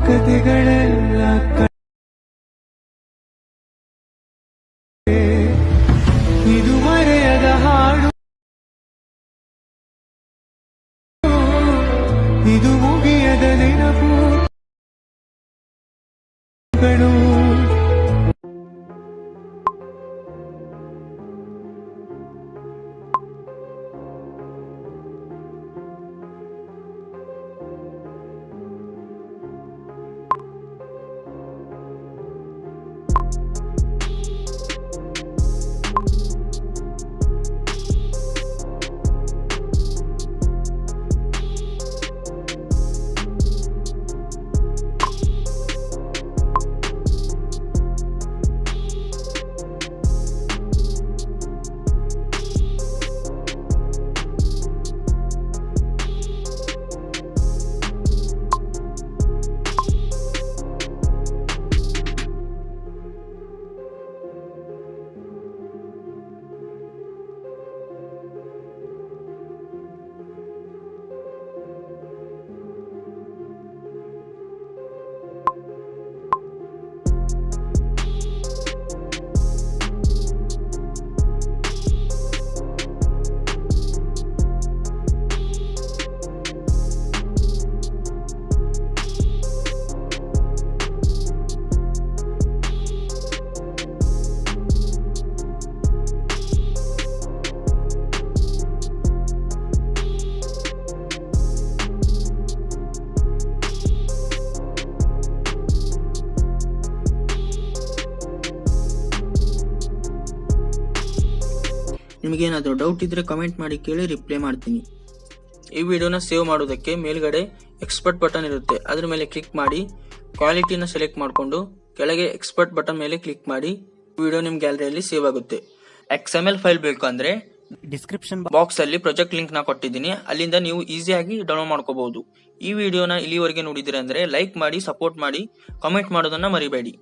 ಕಥೆಗಳೆಲ್ಲ ಇದು ಮರೆಯದ ಹಾಡು, ಇದು ಮುಗಿಯದ ನೆನಪುಗಳು. ನಿಮಗೇನಾದರೂ ಡೌಟ್ ಇದ್ರೆ ಕಮೆಂಟ್ ಮಾಡಿ ಕೇಳಿ, ರಿಪ್ಲೈ ಮಾಡ್ತೀನಿ. ಈ ವಿಡಿಯೋನ ಸೇವ್ ಮಾಡೋದಕ್ಕೆ ಮೇಲ್ಗಡೆ ಎಕ್ಸ್ಪರ್ಟ್ ಬಟನ್ ಇರುತ್ತೆ, ಅದ್ರ ಮೇಲೆ ಕ್ಲಿಕ್ ಮಾಡಿ ಕ್ವಾಲಿಟಿನ ಸೆಲೆಕ್ಟ್ ಮಾಡಿಕೊಂಡು ಕೆಳಗೆ ಎಕ್ಸ್ಪರ್ಟ್ ಬಟನ್ ಮೇಲೆ ಕ್ಲಿಕ್ ಮಾಡಿ ವಿಡಿಯೋ ನಿಮ್ ಗ್ಯಾಲರಿಯಲ್ಲಿ ಸೇವ್ ಆಗುತ್ತೆ. XML ಫೈಲ್ ಬೇಕು ಅಂದ್ರೆ ಡಿಸ್ಕ್ರಿಪ್ಷನ್ ಬಾಕ್ಸ್ ಅಲ್ಲಿ ಪ್ರಾಜೆಕ್ಟ್ ಲಿಂಕ್ ನ ಕೊಟ್ಟಿದ್ದೀನಿ, ಅಲ್ಲಿಂದ ನೀವು ಈಸಿಯಾಗಿ ಡೌನ್ಲೋಡ್ ಮಾಡ್ಕೋಬಹುದು. ಈ ವಿಡಿಯೋನ ಇಲ್ಲಿವರೆಗೆ ನೋಡಿದ್ರೆ ಅಂದ್ರೆ ಲೈಕ್ ಮಾಡಿ, ಸಪೋರ್ಟ್ ಮಾಡಿ, ಕಾಮೆಂಟ್ ಮಾಡೋದನ್ನ ಮರಿಬೇಡಿ.